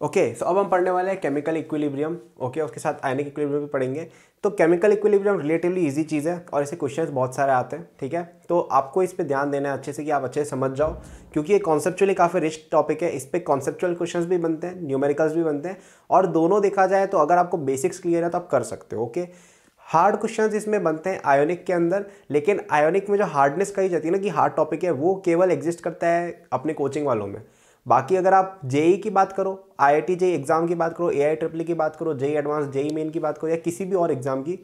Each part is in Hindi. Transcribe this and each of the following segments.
ओके सो अब हम पढ़ने वाले हैं केमिकल इक्विलिब्रियम। ओके उसके साथ आयनिक इक्विलिब्रियम भी पढ़ेंगे। तो केमिकल इक्विलिब्रियम रिलेटिवली इजी चीज़ है और ऐसे क्वेश्चंस बहुत सारे आते हैं, ठीक है। तो आपको इस पे ध्यान देना है अच्छे से कि आप अच्छे से समझ जाओ, क्योंकि ये कॉन्सेप्चुअली काफ़ी रिच टॉपिक है। इस पे कॉन्सेप्चुअल क्वेश्चंस भी बनते हैं, न्यूमेरिकल्स भी बनते हैं, और दोनों देखा जाए तो अगर आपको बेसिक्स क्लियर है तो आप कर सकते हो। ओके हार्ड क्वेश्चंस इसमें बनते हैं आयोनिक के अंदर, लेकिन आयोनिक में जो हार्डनेस कही जाती है ना कि हार्ड टॉपिक है, वो केवल एग्जिस्ट करता है अपने कोचिंग वालों में। बाकी अगर आप जेई की बात करो, आईआईटी जेई एग्जाम की बात करो, एआई ट्रिपल की बात करो, जेई एडवांस, जेई मेन की बात करो, या किसी भी और एग्जाम की,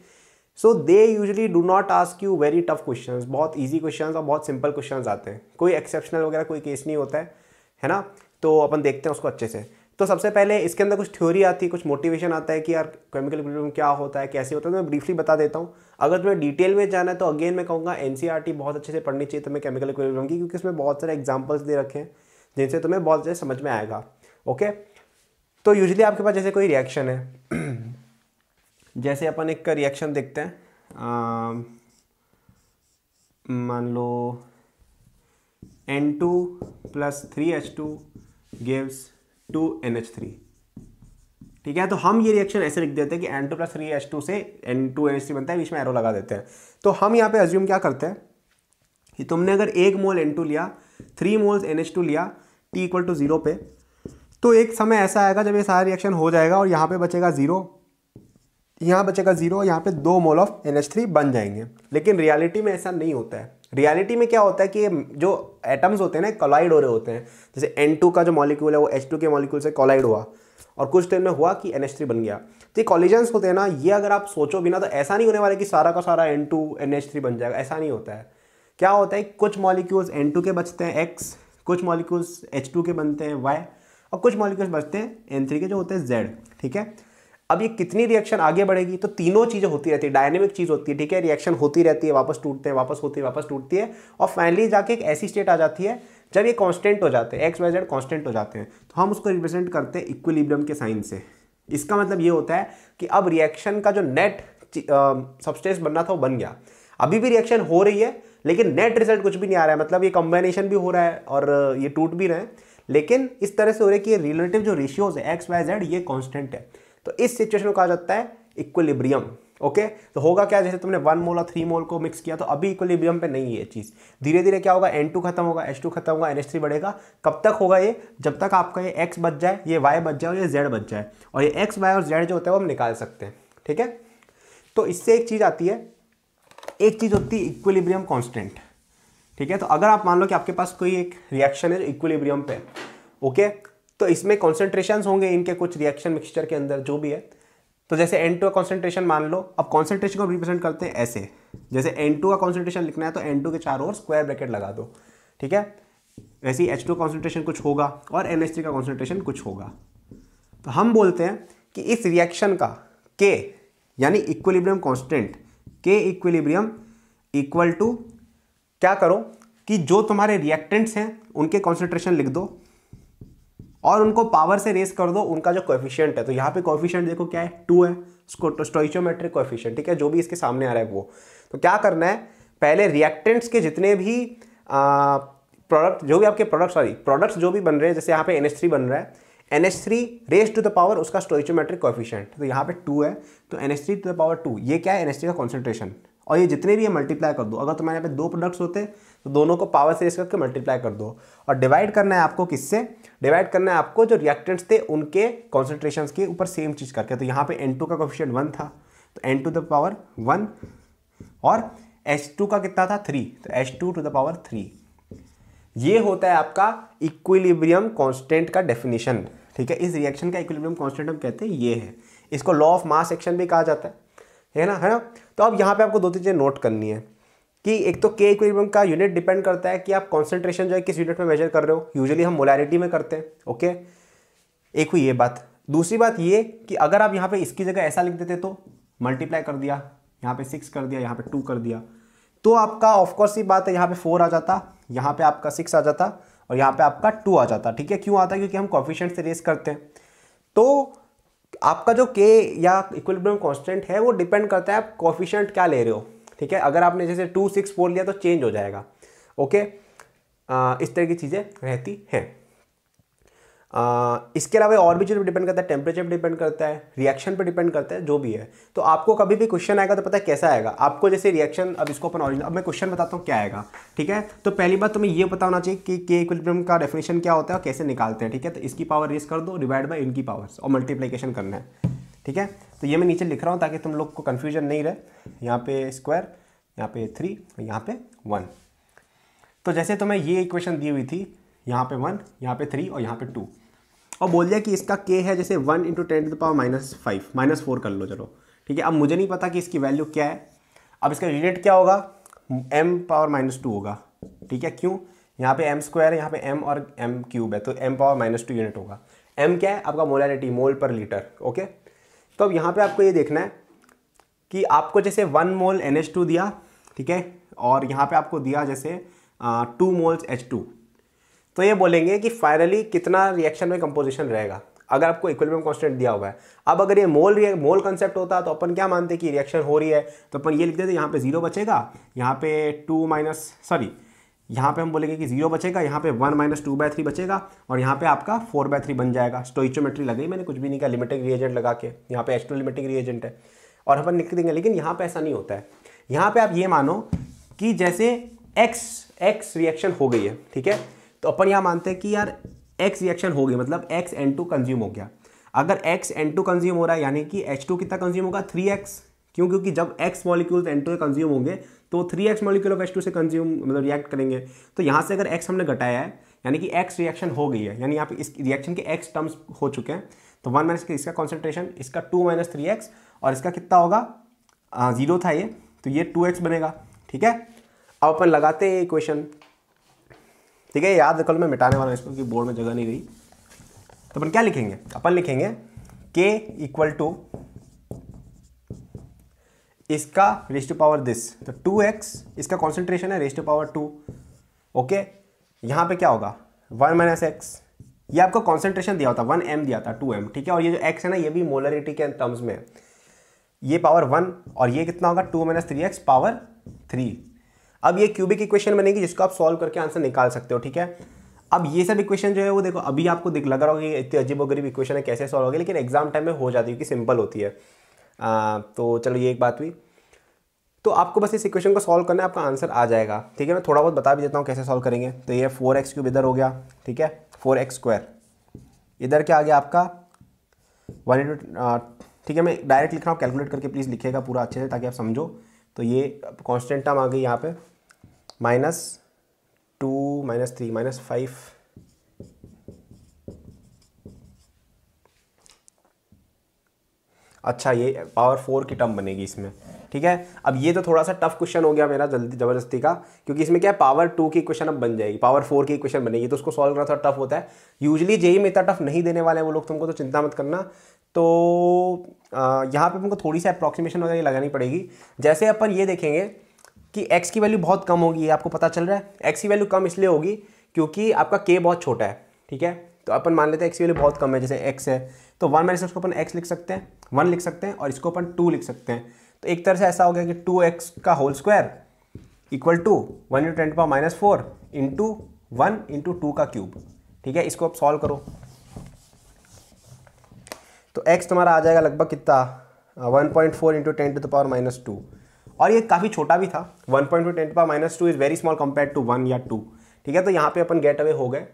so they usually do not ask you very tough questions. बहुत इजी क्वेश्चंस और बहुत सिंपल क्वेश्चंस आते हैं, कोई एक्सेप्शनल वगैरह कोई केस नहीं होता है ना। तो अपन देखते हैं उसको अच्छे से। तो सबसे पहले इसके अंदर कुछ थ्योरी आती है, कुछ मोटिवेशन आता है कि यार केमिकल इक्विलिब्रियम क्या होता है, कैसे होता है। तो मैं ब्रीफली बता देता हूँ। अगर तुम्हें डिटेल में जाना है तो अगेन मैं कहूँगा एनसीईआरटी बहुत अच्छे से पढ़नी चाहिए तुम्हें केमिकल इक्विलिब्रियम की, क्योंकि इसमें बहुत सारे एग्जाम्पल्स दे रखे हैं जिनसे तुम्हें बहुत अच्छे समझ में आएगा। ओके तो यूजुअली आपके पास जैसे कोई रिएक्शन है जैसे अपन एक रिएक्शन देखते हैं, मान लो N2 + 3H2 gives 2NH3, ठीक है। तो हम ये रिएक्शन ऐसे लिख देते हैं कि N2 + 3H2 से N2NH3 बनता है, बीच में एरो लगा देते हैं। तो हम यहाँ पे अज्यूम क्या करते हैं कि तुमने अगर 1 मोल N2 लिया, 3 मोल्स NH2 लिया, T = 0 पे, तो एक समय ऐसा आएगा जब ये सारा रिएक्शन हो जाएगा और यहाँ पे बचेगा 0, यहाँ बचेगा 0, यहाँ पे 2 मोल ऑफ NH3 बन जाएंगे। लेकिन रियलिटी में ऐसा नहीं होता है। रियलिटी में क्या होता है कि जो एटम्स होते हैं ना कोलाइड हो रहे होते हैं। जैसे N2 का जो मॉलिक्यूल है वो H2 के मॉलिक्यूल से कोलाइड हुआ और कुछ टाइम में हुआ कि NH3 बन गया। तो ये कॉलिजन्स होते हैं ना, ये अगर आप सोचो भी ना तो ऐसा नहीं होने वाला कि सारा का सारा N2 NH3 बन जाएगा, ऐसा नहीं होता है। क्या होता है कुछ मॉलिक्यूल्स N2 के बचते हैं X, कुछ मॉलिक्यूल्स H2 के बनते हैं Y, और कुछ मॉलिक्यूल्स बचते हैं N3 के जो होते हैं Z, ठीक है। अब ये कितनी रिएक्शन आगे बढ़ेगी तो तीनों चीज़ें होती रहती है, डायनेमिक चीज़ होती है, ठीक है। रिएक्शन होती रहती है, वापस टूटते हैं, वापस होती है, वापस टूटती है, और फाइनली जाके एक ऐसी स्टेट आ जाती है जब ये कांस्टेंट हो जाते हैं, XYZ कांस्टेंट हो जाते हैं। तो हम उसको रिप्रेजेंट करते हैं इक्विलिब्रियम के साइन से। इसका मतलब ये होता है कि अब रिएक्शन का जो नेट सबस्टेंस बनना था वो बन गया। अभी भी रिएक्शन हो रही है लेकिन नेट रिजल्ट कुछ भी नहीं आ रहा है, मतलब ये कॉम्बिनेशन भी हो रहा है और ये टूट भी रहे हैं, लेकिन इस तरह से हो रहा है कि रिलेटिव जो रेशियोज है XYZ ये कांस्टेंट है। तो इस सिचुएशन को कहा जाता है इक्विलिब्रियम। ओके तो होगा क्या, जैसे तुमने 1 मोल और 3 मोल को मिक्स किया तो अभी इक्विलिब्रियम पे नहीं है ये चीज़। धीरे धीरे क्या होगा, N2 खत्म होगा, H2 खत्म होगा, NH3 बढ़ेगा। कब तक होगा ये, जब तक आपका ये X बच जाए, ये Y बच जाए और ये Z बच जाए। और ये X, Y और Z जो होता है वो हम निकाल सकते हैं, ठीक है। तो इससे एक चीज़ आती है, एक चीज़ होती है इक्विलिब्रियम कांस्टेंट, ठीक है। तो अगर आप मान लो कि आपके पास कोई एक रिएक्शन है जो इक्विलिब्रियम पे, ओके तो इसमें कॉन्सेंट्रेशंस होंगे इनके कुछ रिएक्शन मिक्सचर के अंदर जो भी है। तो जैसे N2 का कॉन्सेंट्रेशन मान लो, अब कॉन्सेंट्रेशन को रिप्रेजेंट करते हैं ऐसे, जैसे N2 का कॉन्सेंट्रेशन लिखना है तो N2 के चारों ओर स्क्वायर ब्रैकेट लगा दो, ठीक है। वैसे ही H2 कॉन्सेंट्रेशन कुछ होगा और NH3 का कॉन्सेंट्रेशन कुछ होगा। तो हम बोलते हैं कि इस रिएक्शन का K यानी equilibrium constant, K equilibrium equal to, क्या करो कि जो तुम्हारे रिएक्टेंट्स हैं उनके कॉन्सेंट्रेशन लिख दो और उनको पावर से रेस कर दो उनका जो कोएफिशिएंट है। तो यहाँ पे कोएफिशिएंट देखो क्या है, 2 है, स्टोइचियोमेट्रिक कोएफिशिएंट, ठीक है, जो भी इसके सामने आ रहा है वो। तो क्या करना है, पहले रिएक्टेंट्स के जितने भी प्रोडक्ट, जो भी आपके प्रोडक्ट्स जो भी बन रहे हैं, जैसे यहाँ पे NH3 बन रहा है, NH3 raise to the power उसका स्टोइचियोमेट्रिक कोएफिशिएंट, तो यहाँ पे 2 है, तो NH3 टू द पावर 2, ये क्या है NH3 का कॉन्सेंट्रेशन। और ये जितने भी है मल्टीप्लाई कर दो, अगर तुम्हारे यहाँ पे 2 प्रोडक्ट्स होते तो दोनों को पावर से रेस करके मल्टीप्लाई कर दो, और डिवाइड करना है आपको किससे, डिवाइड करना है आपको जो रिएक्टेंट्स थे उनके कॉन्सेंट्रेशंस के ऊपर सेम चीज़ करके। तो यहाँ पे N2 का कोएफिशिएंट 1 था तो N टू द पावर 1, और H2 का कितना था 3, तो H2 टू द पावर 3। ये होता है आपका इक्विलिब्रियम कांस्टेंट का डेफिनेशन, ठीक है। इस रिएक्शन का इक्विलिब्रियम कांस्टेंट हम कहते हैं ये है। इसको लॉ ऑफ मास एक्शन भी कहा जाता है ना। तो अब यहाँ पे आपको 2 चीज़ें नोट करनी है कि एक तो K इक्विलिब्रियम का यूनिट डिपेंड करता है कि आप कॉन्सेंट्रेशन जो है किस यूनिट में मेजर कर रहे हो। यूजुअली हम मोलैरिटी में करते हैं, ओके। एक हुई ये बात। दूसरी बात ये कि अगर आप यहाँ पे इसकी जगह ऐसा लिख देते तो मल्टीप्लाई कर दिया, यहाँ पे 6 कर दिया, यहाँ पे 2 कर दिया, तो आपका ऑफकोर्स ही बात है यहाँ पे 4 आ जाता, यहाँ पे आपका 6 आ जाता और यहाँ पे आपका 2 आ जाता, ठीक है। क्यों आता है, क्योंकि हम कोएफिशिएंट से रेस करते हैं। तो आपका जो K या इक्विलिब्रियम कांस्टेंट है वो डिपेंड करता है आप कोएफिशिएंट क्या ले रहे हो, ठीक है। अगर आपने जैसे 2, 6, 4 लिया तो चेंज हो जाएगा, ओके। इस तरह की चीज़ें रहती हैं। इसके अलावा और भी चीज़ पर डिपेंड करता है, टेम्परेचर पर डिपेंड करता है, रिएक्शन पर डिपेंड करता है, जो भी है। तो आपको कभी भी क्वेश्चन आएगा तो पता है कैसा आएगा आपको, जैसे रिएक्शन, अब इसको अपन ओरिजिनल, अब मैं क्वेश्चन बताता हूँ क्या आएगा, ठीक है। तो पहली बात तुम्हें ये पता होना चाहिए कि के इक्विलिब्रियम का डेफिनेशन क्या होता है और कैसे निकालते हैं, ठीक है। तो इसकी पावर रेज कर दो, डिवाइड बाई इनकी पावर्स और मल्टीप्लिकेशन करना है, ठीक है। तो ये मैं नीचे लिख रहा हूँ ताकि तुम लोग को कन्फ्यूजन नहीं रहे। यहाँ पे स्क्वायर, यहाँ पे 3 और यहाँ पे 1। तो जैसे तुम्हें ये इक्वेशन दी हुई थी, यहाँ पे 1, यहाँ पे 3 और यहाँ पे 2, और बोल दिया कि इसका k है जैसे 1 × 10⁻⁵ -4 कर लो, चलो ठीक है। अब मुझे नहीं पता कि इसकी वैल्यू क्या है। अब इसका यूनिट क्या होगा, m⁻⁻2 होगा, ठीक है। क्यों, यहाँ पे m² है, यहाँ पे m और m³ है, तो m⁻⁻2 यूनिट होगा। m क्या है आपका, मोलैरिटी, मोल पर लीटर, ओके। तो अब यहाँ पे आपको ये देखना है कि आपको जैसे 1 मोल NH2 दिया, ठीक है, और यहाँ पे आपको दिया जैसे 2 मोल्स H2, तो ये बोलेंगे कि फाइनली कितना रिएक्शन में कंपोजिशन रहेगा अगर आपको इक्विलिब्रियम कांस्टेंट दिया हुआ है। अब अगर ये मोल कंसेप्ट होता तो अपन क्या मानते कि रिएक्शन हो रही है, तो अपन ये लिख देते यहाँ पे 0 बचेगा, यहाँ पे यहाँ पे हम बोलेंगे कि 0 बचेगा, यहाँ पे 1 - 2/3 बचेगा और यहाँ पे आपका 4/3 बन जाएगा। स्टोइचोमेट्री लगाई मैंने, कुछ भी नहीं किया, लिमिटिंग रिएजेंट लगा के, यहाँ पे H2 लिमिटिंग रिएजेंट है और अपन लिख देंगे। लेकिन यहाँ पे ऐसा नहीं होता है। यहाँ पे आप ये मानो कि जैसे x रिएक्शन हो गई है, ठीक है, तो अपन यहाँ मानते हैं कि यार x रिएक्शन हो गई, मतलब x N2 कंज्यूम हो गया। अगर x N2 कंज्यूम हो रहा है यानी कि H2 कितना कंज्यूम होगा, 3x। क्यों, क्योंकि जब x मॉलिक्यूल्स N2 से कंज्यूम होंगे तो 3x मॉलिक्यूल ऑफ H2 से कंज्यूम मतलब रिएक्ट करेंगे। तो यहाँ से अगर x हमने घटाया है यानी कि x रिएक्शन हो गई है, यानी यहाँ पे इस रिएक्शन के x टर्म्स हो चुके हैं। तो 1 - इसका कॉन्सेंट्रेशन, इसका 2 - 3x और इसका कितना होगा, 0 था ये, तो ये 2x बनेगा, ठीक है। अब अपन लगाते हैं इक्वेशन, ठीक है। याद कल मैं मिटाने वाला हूँ इसको क्योंकि बोर्ड में जगह नहीं रही। तो अपन क्या लिखेंगे, अपन लिखेंगे k = इसका रेज़ टू पावर दिस, तो 2x इसका कॉन्सेंट्रेशन है रेज़ टू पावर 2, ओके। यहाँ पे क्या होगा 1 - x, ये आपको कॉन्सेंट्रेशन दिया होता, 1m दिया था, 2m, ठीक है। और ये जो x है ना, ये भी मोलरिटी के टर्म्स में है, ये पावर 1 और ये कितना होगा 2 - 3x पावर 3। अब ये क्यूबिक इक्वेशन बनेगी जिसको आप सॉल्व करके आंसर निकाल सकते हो, ठीक है। अब ये सब इक्वेशन जो है वो देखो, अभी आपको लग रहा होगा कि इतनी अजीबोगरीब इक्वेशन है, कैसे सॉल्व होगी, लेकिन एग्जाम टाइम में हो जाती है, क्योंकि सिंपल होती है। तो चलो ये एक बात हुई। तो आपको बस इस इक्वेशन को सॉल्व करना है, आपका आंसर आ जाएगा, ठीक है। मैं थोड़ा बहुत बता भी देता हूँ कैसे सॉल्व करेंगे। तो ये 4x³ इधर हो गया, ठीक है, 4x², इधर क्या आ गया आपका 1 ठीक है। मैं डायरेक्ट लिख रहा हूँ, कैलकुलेट करके प्लीज़ लिखिएगा पूरा अच्छे से ताकि आप समझो। तो ये कांस्टेंट टर्म आ गई यहाँ पे, -2 - 3 -5, अच्छा ये पावर 4 की टर्म बनेगी इसमें, ठीक है। अब ये तो थोड़ा सा टफ क्वेश्चन हो गया मेरा ज़बरदस्ती का, क्योंकि इसमें क्या है पावर 2 की इक्वेशन अब बन जाएगी, पावर 4 की इक्वेशन बनेगी, तो उसको सॉल्व करना थोड़ा टफ होता है। यूजुअली जेईई में इतना टफ नहीं देने वाले हैं वो लोग तुमको, तो चिंता मत करना। तो यहाँ पे तुमको थोड़ी सी अप्रॉक्सीमेशन वगैरह लगानी पड़ेगी। जैसे अपन ये देखेंगे कि x की वैल्यू बहुत कम होगी, आपको पता चल रहा है। x की वैल्यू कम इसलिए होगी क्योंकि आपका k बहुत छोटा है, ठीक है। तो अपन मान लेते हैं x की वैल्यू बहुत कम है, जैसे x है, तो 1 - इसको अपन x लिख सकते हैं, 1 लिख सकते हैं, और इसको अपन 2 लिख सकते हैं। तो एक तरह से ऐसा हो गया कि 2x का whole square equal to 1 × 10⁻⁴ into 1 × 2 का क्यूब, ठीक है। इसको आप सॉल्व करो तो x तुम्हारा आ जाएगा लगभग कितना 1.4 × 10⁻⁻2, और ये काफ़ी छोटा भी था। 1.2 10⁻⁻2 is very small compare to 1 या 2, ठीक है। तो यहाँ पे अपन गेट अवे हो गए।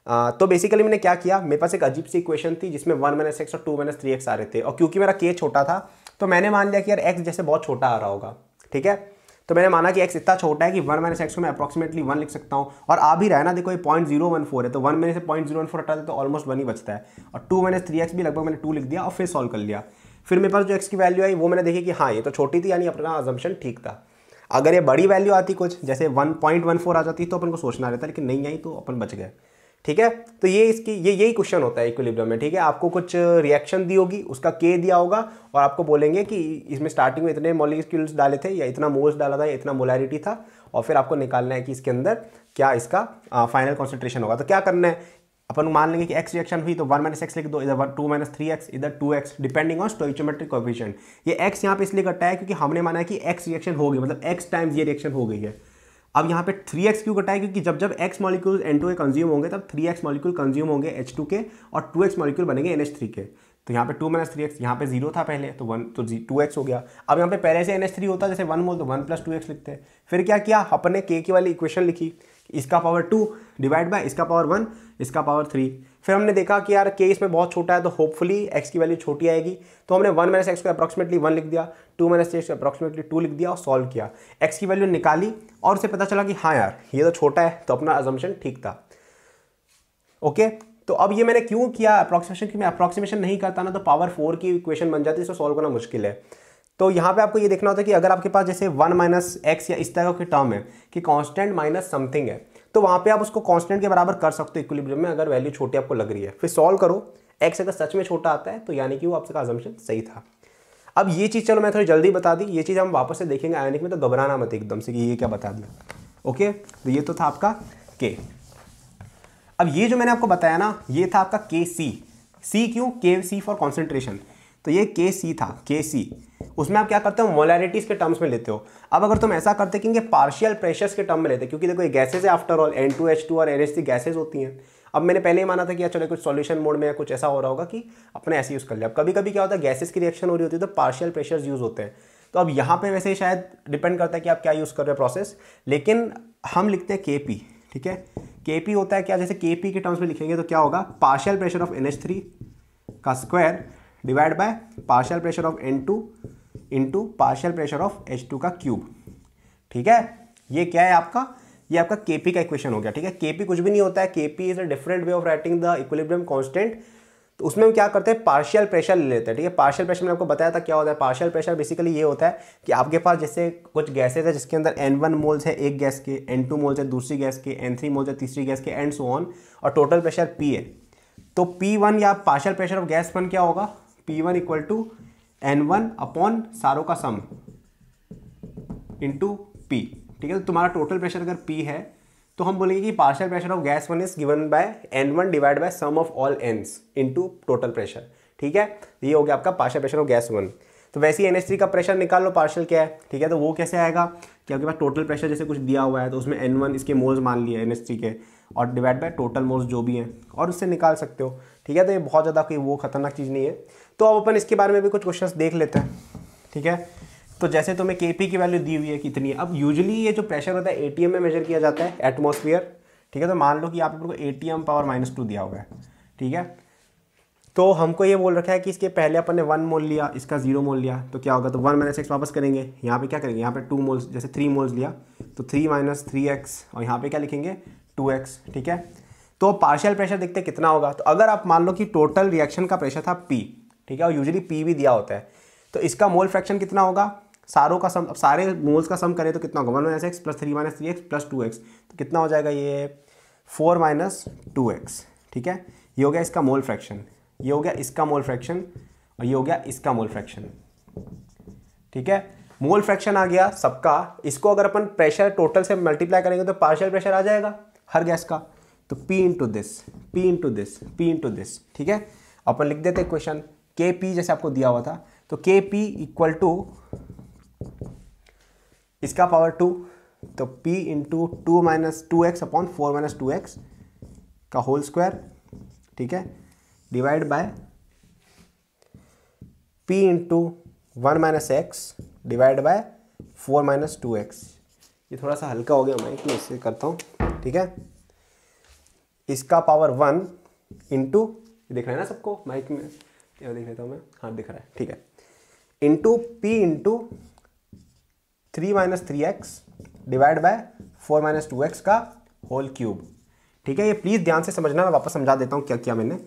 तो बेसिकली मैंने क्या किया, मेरे पास एक अजीब सी इक्वेशन थी जिसमें 1 - x और 2 - 3x आ रहे थे, और क्योंकि मेरा k छोटा था तो मैंने मान लिया कि यार x जैसे बहुत छोटा आ रहा होगा, ठीक है। तो मैंने माना कि x इतना छोटा है कि 1 - x को मैं अप्रॉक्सीमेटली 1 लिख सकता हूँ, और आ भी रहा है ना, देखो ये 0.014 है, तो 1 में से 0.014 हटा दे तो ऑलमोस्ट 1 ही बचता है, और 2 - 3x भी लगभग मैंने 2 लिख दिया और फिर सॉल्व कर लिया। फिर मेरे पास जो x की वैल्यू आई वो मैंने देखी कि हाँ ये तो छोटी थी, यानी अपना अजम्पशन ठीक था। अगर ये बड़ी वैल्यू आती कुछ जैसे 1.14 आ जाती तो अपन को सोचना रहता, लेकिन नहीं आई तो अपन बच गए, ठीक है। तो ये इसकी यही क्वेश्चन होता है इक्विलिब्रियम में, ठीक है। आपको कुछ रिएक्शन दी होगी, उसका k दिया होगा, और आपको बोलेंगे कि इसमें स्टार्टिंग में इतने मॉलिक्यूल्स डाले थे, या इतना मोल्स डाला था, या इतना मोलैरिटी था, और फिर आपको निकालना है कि इसके अंदर क्या इसका फाइनल कॉन्सेंट्रेशन होगा। तो क्या करना है, अपन मान लेंगे कि x रिएक्शन हुई तो 1 - x लिख दो, इधर 2 - 3x, इधर 2x, डिपेंडिंग ऑन स्टोइचोमेट्रिक कोएफिशिएंट। ये x यहाँ पे इसलिए कटा है क्योंकि हमने माना है कि x रिएक्शन हो गई, मतलब x टाइम्स ये रिएक्शन हो गई है। अब यहाँ पे 3x क्यों घटा है, क्योंकि जब जब x मॉलिक्यूल N2 के कंज्यूम होंगे तब 3x मॉलिक्यूल कंज्यूम होंगे H2 के और 2x मॉलिक्यूल बनेंगे NH3 के। तो यहाँ पे 2 - 3x, यहाँ पे 0 था पहले तो 1 तो 2x हो गया। अब यहाँ पे पहले से NH3 होता जैसे 1 मोल तो 1 + 2x लिखते हैं। फिर क्या किया अपने k की वाली इक्वेशन लिखी, इसका पावर 2 डिवाइड बाय इसका पावर 1 इसका पावर 3। फिर हमने देखा कि यार k इसमें बहुत छोटा है तो होपफुली x की वैल्यू छोटी आएगी, तो हमने 1 - x को अप्रॉक्सीमेटली 1 लिख दिया, 2 - 3x को अप्रॉक्सीमेटली 2 लिख दिया और सॉल्व किया, x की वैल्यू निकाली और उसे पता चला कि हाँ यार ये तो छोटा है, तो अपना अजम्पशन ठीक था। ओके, तो अब ये मैंने क्यों किया अप्रॉक्सीमेशन, कि मैं अप्रॉक्सीमेशन नहीं करता ना तो पावर 4 की इक्वेशन बन जाती है, इसको सॉल्व करना मुश्किल है। तो यहाँ पे आपको ये देखना होता है कि अगर आपके पास जैसे 1 - x या इस तरह की टर्म है कि कांस्टेंट माइनस समथिंग है, तो वहाँ पे आप उसको कांस्टेंट के बराबर कर सकते हो इक्विलिब्रियम में, अगर वैल्यू छोटी आपको लग रही है। फिर सॉल्व करो, x अगर सच में छोटा आता है तो यानी कि वो आपका अजम्पशन सही था। अब ये चीज़ चलो मैं थोड़ी जल्दी बता दी, ये चीज़ हम वापस से देखेंगे आयोनिक में, तो घबराना मत एकदम से कि ये क्या बता दिया। ओके, तो ये तो था आपका k। अब ये जो मैंने आपको बताया ना ये था आपका Kc। C क्यों, Kc फॉर कॉन्सेंट्रेशन, तो ये Kc था Kc। उसमें आप क्या करते हो मोलैरिटीज के टर्म्स में लेते हो। अब अगर तुम ऐसा करते कि पार्शियल प्रेशर्स के टर्म में लेते, क्योंकि देखो ये गैसेज है आफ्टर ऑल, N2H2 और NH3 गैसेज होती हैं। अब मैंने पहले ही माना था कि चलो कुछ सॉल्यूशन मोड में कुछ ऐसा हो रहा होगा कि अपने ऐसे यूज़ कर लिया। अब कभी कभी क्या होता है गैसेज की रिएक्शन हो रही होती है तो पार्शियल प्रेशर्स यूज़ होते हैं। तो अब यहाँ पे वैसे शायद डिपेंड करता है कि आप क्या यूज़ कर रहे हो प्रोसेस, लेकिन हम लिखते हैं Kp। ठीक है, Kp होता है क्या, जैसे Kp के टर्म्स में लिखेंगे तो क्या होगा, पार्शियल प्रेशर ऑफ NH3 का square divide by partial pressure of N2 into partial pressure of H2 का क्यूब। ठीक है, ये क्या है आपका, ये आपका Kp का इक्वेशन हो गया। ठीक है, Kp कुछ भी नहीं होता है, Kp is a different way of writing the equilibrium constant. तो उसमें हम क्या करते हैं पार्शियल प्रेशर ले लेते हैं। ठीक है, पार्शियल प्रेशर मैंने आपको बताया था क्या होता है। पार्शियल प्रेशर बेसिकली ये होता है कि आपके पास जैसे कुछ गैसेज है जिसके अंदर N1 मोल्स है एक गैस के, N2 मोल्स है दूसरी गैस के, N3 मोल्स है तीसरी गैस के, एंड सो ऑन, और टोटल प्रेशर P है। तो P1 या पार्शियल प्रेशर ऑफ गैस 1 क्या होगा, P1 = N1 अपॉन सारों का सम इंटू P। ठीक है, तो तुम्हारा टोटल प्रेशर अगर P है तो हम बोलेंगे कि partial pressure of gas 1 is given by N1 divide by sum of all N's into total pressure. ठीक है, ये हो गया आपका पार्शियल प्रेशर ऑफ गैस 1। तो वैसे ही NH3 का प्रेशर निकाल लो, पार्शियल क्या है। ठीक है, तो वो कैसे आएगा कि आपके पास टोटल प्रेशर जैसे कुछ दिया हुआ है तो उसमें N1 इसके मोल्स मान लिए NH3 के और डिवाइड बाय टोटल मोल्स जो भी हैं और उससे निकाल सकते हो। ठीक है, तो ये बहुत ज़्यादा कोई वो खतरनाक चीज़ नहीं है। तो अब अपन इसके बारे में भी कुछ क्वेश्चंस देख लेते हैं। ठीक है, तो जैसे तुम्हें Kp की वैल्यू दी हुई है कितनी है। अब यूजुअली ये जो प्रेशर होता है ATM में मेजर किया जाता है, एटमॉस्फेयर। ठीक है, तो मान लो कि यहाँ पे ATM पावर -2 दिया हुआ है। ठीक है, तो हमको ये बोल रखा है कि इसके पहले अपन ने 1 मोल लिया, इसका 0 मोल लिया, तो क्या होगा, तो 1 - x वापस करेंगे। यहाँ पे क्या करेंगे, यहाँ पे 2 मोल्स, जैसे 3 मोल्स लिया तो 3 - 3x और यहाँ पे क्या लिखेंगे 2x। ठीक है, तो पार्शियल प्रेशर देखते हैं कितना होगा। तो अगर आप मान लो कि टोटल रिएक्शन का प्रेशर था P, ठीक है, और यूजुअली P भी दिया होता है, तो इसका मोल फ्रैक्शन कितना होगा, सारों का सम, अब सारे मोल्स का सम करें तो कितना होगा 1 - x + 3 - 3x + 2x, तो कितना हो जाएगा ये 4 - 2x। ठीक है, ये हो गया इसका मोल फ्रैक्शन, ये हो गया इसका मोल फ्रैक्शन और ये हो गया इसका मोल फ्रैक्शन। ठीक है, मोल फ्रैक्शन आ गया सबका। इसको अगर अपन प्रेशर टोटल से मल्टीप्लाई करेंगे तो पार्शियल प्रेशर आ जाएगा हर गैस का, तो P into this, P into this, P into this. ठीक है, अपन लिख देते क्वेश्चन Kp जैसे आपको दिया हुआ था, तो Kp = इसका पावर 2, तो P into 2 - 2x upon 4 - 2x का होल स्क्वायर। ठीक है, divide by P into 1 - x divide by 4 - 2x। ये थोड़ा सा हल्का हो गया मैं इसमें, इससे करता हूँ। ठीक है, इसका पावर 1 इंटू, दिख रहा है ना सबको माइक में, क्या देख लेता हूँ मैं, हाँ दिख रहा है। ठीक है, into P into 3 - 3x divide by 4 - 2x का होल क्यूब। ठीक है, ये प्लीज़ ध्यान से समझना, मैं वापस समझा देता हूँ क्या किया मैंने।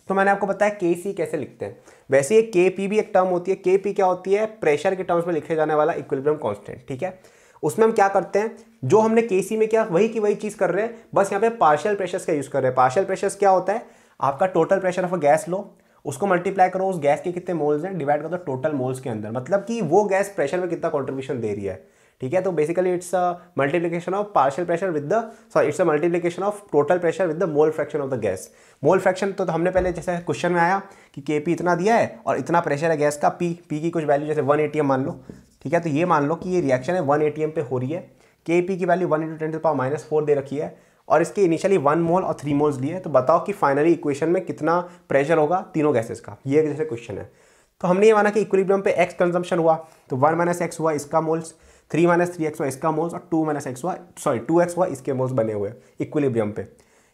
तो मैंने आपको बताया Kc कैसे लिखते हैं। वैसे ये Kp भी एक टर्म होती है। Kp क्या होती है, प्रेशर के टर्म्स में लिखे जाने वाला इक्विलिब्रियम कांस्टेंट। ठीक है, उसमें हम क्या करते हैं, जो हमने Kc में किया वही की वही चीज़ कर रहे हैं, बस यहाँ पे पार्शियल प्रेशर्स का यूज़ कर रहे हैं। पार्शियल प्रेशर्स क्या होता है, आपका total pressure of a gas लो, उसको मल्टीप्लाई करो उस गैस के कितने मोल्स हैं, डिवाइड कर दो टोटल मोल्स के अंदर, मतलब कि वो गैस प्रेशर में कितना कॉन्ट्रीब्यूशन दे रही है। ठीक है, तो basically it's a multiplication of partial pressure with the, sorry it's a multiplication of total pressure with the mole fraction of the gas. Mole fraction तो हमने पहले जैसे क्वेश्चन में आया कि Kp इतना दिया है और इतना प्रेशर है गैस का, P की कुछ वैल्यू जैसे 1 atm मान लो। ठीक है, तो ये मान लो कि ये रिएक्शन है 1 atm पे हो रही है, Kp की वैल्यू 1 × 10⁻⁴ दे रखी है और इसके इनिशियली 1 मोल और 3 मोल्स लिए, तो बताओ कि फाइनली इक्वेशन में कितना प्रेशर होगा तीनों गैसेस का। ये जैसे क्वेश्चन है, तो हमने ये माना कि इक्विलिब्रियम पे x कंजम्पशन हुआ, तो 1 - x हुआ इसका मोल्स, 3 - 3x हुआ इसका मोल्स और 2x हुआ इसके मोल्स बने हुए इक्विलिब्रियम पे।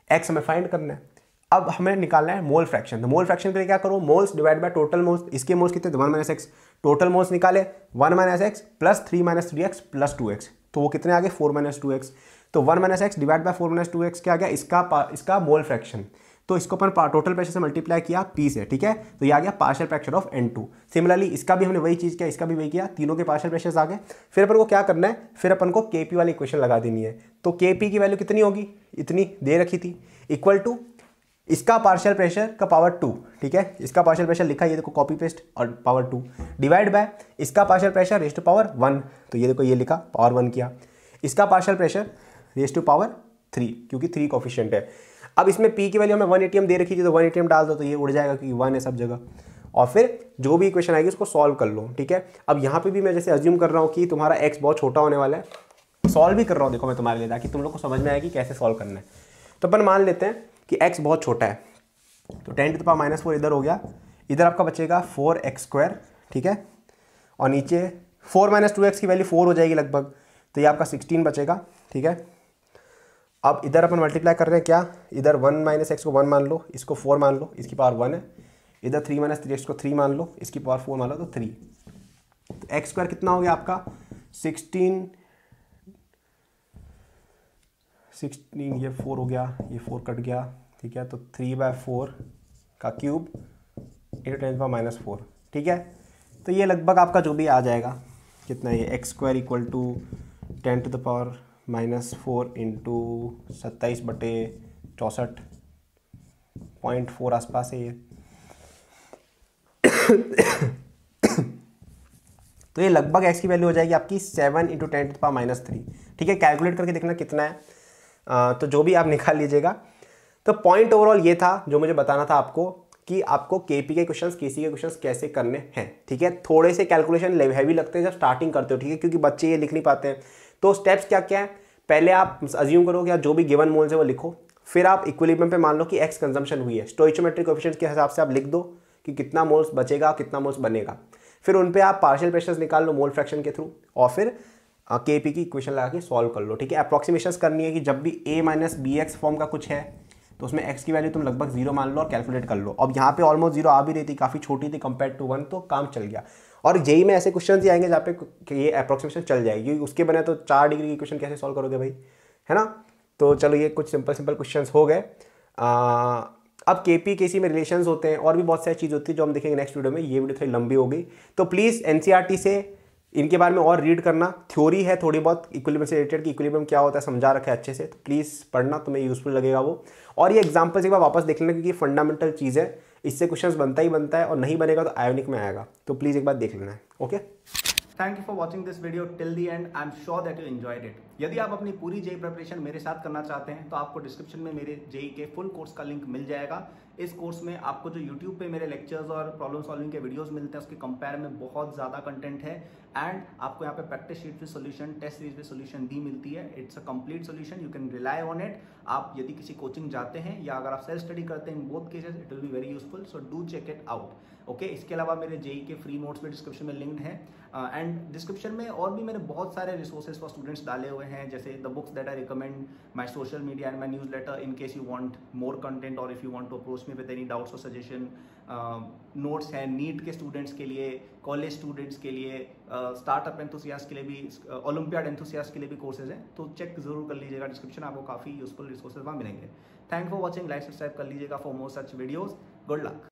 x हमें फाइंड करना है। अब हमें निकालना है मोल फ्रैक्शन। तो मोल फ्रैक्शन के लिए क्या करो, moles divide by total moles. इसके मोल्स कितने थे 1 - x, टोटल मोल्स निकाले 1 - x plus 3 - 3x plus 2x, तो वो कितने आ गए 4 - 2x। तो 1 - x डिवाइड बाय 4 - 2x क्या आ गया, इसका मोल फ्रैक्शन। तो इसको अपन टोटल प्रेशर से मल्टीप्लाई किया P से, ठीक है, तो ये आ गया partial fraction of N2। Similarly इसका भी हमने वही चीज़ किया, इसका भी वही किया, तीनों के पार्शियल प्रेशर्स आ गए। फिर अपन को क्या करना है, फिर अपन को Kp वाली इक्वेशन लगा देनी है। तो Kp की वैल्यू कितनी होगी, इतनी दे रखी थी, इक्वल टू इसका पार्शियल प्रेशर का पावर 2, ठीक है, इसका पार्शियल प्रेशर लिखा ये देखो कॉपी पेस्ट और पावर 2 डिवाइड बाय इसका partial pressure raise to power 1, तो ये देखो ये लिखा पावर 1 किया, इसका partial pressure raise to power 3 क्योंकि 3 कोफिशिएंट है। अब इसमें P की वैल्यू हमें 1 ATM दे रखी थी, तो 1 ATM डाल दो तो ये उड़ जाएगा क्योंकि 1 है सब जगह। और फिर जो भी इक्वेशन आएगी उसको सॉल्व कर लो, ठीक है। अब यहाँ पे भी मैं जैसे अज्यूम कर रहा हूँ कि तुम्हारा x बहुत छोटा होने वाला है, सॉल्व भी कर रहा हूँ देखो मैं तुम्हारे लिए, ताकि तुम लोग को समझ में आए कि कैसे सॉल्व करना है। तो अपन मान लेते हैं कि x बहुत छोटा है, तो 10⁻⁴ इधर हो गया, इधर आपका बचेगा 4x², ठीक है, और नीचे 4 - 2x की वैल्यू 4 हो जाएगी लगभग, तो ये आपका 16 बचेगा, ठीक है। अब इधर अपन मल्टीप्लाई कर रहे हैं क्या, इधर 1 - x को 1 मान लो, इसको 4 मान लो, इसकी पावर 1 है, इधर 3 - 3x को 3 मान लो, इसकी पावर 4 मान लो, तो 3। तो x² कितना हो गया आपका 16, ये 4 हो गया, ये 4 कट गया, ठीक है, तो 3/4 का क्यूब × 10⁻⁴, ठीक है। तो ये लगभग आपका जो भी आ जाएगा कितना, ये x² इक्वल टू 10⁻⁻⁴ इंटू 27/64.4 आसपास है ये। तो ये लगभग x की वैल्यू हो जाएगी आपकी 7 × 10⁻⁻3, ठीक है। कैलकुलेट करके देखना कितना है, तो जो भी आप निकाल लीजिएगा। तो पॉइंट ओवरऑल ये था जो मुझे बताना था आपको कि आपको केपी के क्वेश्चंस, केसी के क्वेश्चंस कैसे करने हैं, ठीक है। थोड़े से कैलकुलेशन हैवी लगते हैं जब स्टार्टिंग करते हो, ठीक है, क्योंकि बच्चे ये लिख नहीं पाते हैं। तो स्टेप्स क्या क्या है, पहले आप अज्यूम करो कि जो भी गिवन मोल्स है वो लिखो, फिर आप इक्विलिब्रियम पे मान लो कि एक्स कंजम्पशन हुई है, स्टोइचोमेट्रिक कोएफिशिएंट्स के हिसाब से आप लिख दो कि कितना मोल्स बचेगा, कितना मोल्स बनेगा। फिर उन पे आप पार्शियल प्रेशर्स निकाल लो मोल फ्रैक्शन के थ्रू, और फिर केपी की इक्वेशन लगा के सॉल्व कर लो, ठीक है। अप्रॉक्सीमेशंस करनी है कि जब भी a - bx फॉर्म का कुछ है तो उसमें x की वैल्यू तुम लगभग 0 मान लो और कैलकुलेट कर लो। अब यहाँ पे ऑलमोस्ट 0 आ भी रही थी, काफ़ी छोटी थी कंपेयर टू 1, तो काम चल गया। और जेई में ऐसे क्वेश्चन ही आएंगे जहाँ पे ये अप्रॉक्सीमेशन चल जाएगी, क्योंकि उसके बने तो 4 डिग्री की क्वेश्चन कैसे सॉल्व करोगे भाई, है ना। तो चलो ये कुछ सिंपल क्वेश्चन हो गए। अब केपी केसी में रिलेशंस होते हैं और भी बहुत सारी चीज़ होती है जो हम देखेंगे नेक्स्ट वीडियो में। ये वीडियो थोड़ी लंबी हो गई, तो प्लीज़ एनसीईआरटी से इनके बारे में और रीड करना। थ्योरी है थोड़ी बहुत इक्विलिब्रियम से रिलेटेड कि इक्विलिब्रियम क्या होता है, समझा रखा है अच्छे से, तो प्लीज़ पढ़ना, तुम्हें यूजफुल लगेगा वो। और ये एग्जाम्पल्स एक बार वापस देख लेना, क्योंकि फंडामेंटल चीज़ है, इससे क्वेश्चंस बनता ही बनता है, और नहीं बनेगा तो आयोनिक में आएगा, तो प्लीज़ एक बार देख लेना है। Okay, thank you for watching this video till the and. I am sure that you enjoyed it. यदि आप अपनी पूरी जेई प्रिपरेशन मेरे साथ करना चाहते हैं तो आपको डिस्क्रिप्शन में मेरे जेई के फुल कोर्स का लिंक मिल जाएगा। इस कोर्स में आपको जो यूट्यूब पे मेरे लेक्चर्स और प्रॉब्लम सॉल्विंग के वीडियोस मिलते हैं उसके कंपेयर में बहुत ज़्यादा कंटेंट है, एंड आपको यहाँ पे प्रैक्टिस शीट पे सोल्यूशन, टेस्ट सीरीज पे सोल्यूशन भी मिलती है। It's a complete solution, you can rely on it. आप यदि किसी कोचिंग जाते हैं या अगर आप सेल्फ स्टडी करते हैं, in both cases it will be very useful, so do check it out. Okay, इसके अलावा मेरे जेई के फ्री नोट्स भी डिस्क्रिप्शन में लिंक्ड है, एंड डिस्क्रिप्शन में और भी मैंने बहुत सारे रिसोर्सेज फॉर स्टूडेंट्स डाले हुए हैं, जैसे the books that I recommend, my social media and my newsletter in case you want more content or if you want to approach me with any doubts or suggestion. Notes हैं नीट के स्टूडेंट्स के लिए, कॉलेज स्टूडेंट्स के लिए, स्टार्टअप एंथुसियास्ट के लिए भी, ओलंपियाड एंथुसियास्ट के लिए भी कोर्सेज हैं, तो चेक जरूर कर लीजिएगा डिस्क्रिप्शन, आपको काफ़ी यूजफुल रिसोर्सेज वहाँ मिलेंगे। Thank for watching, like subscribe कर लीजिएगा for more such videos. Good luck.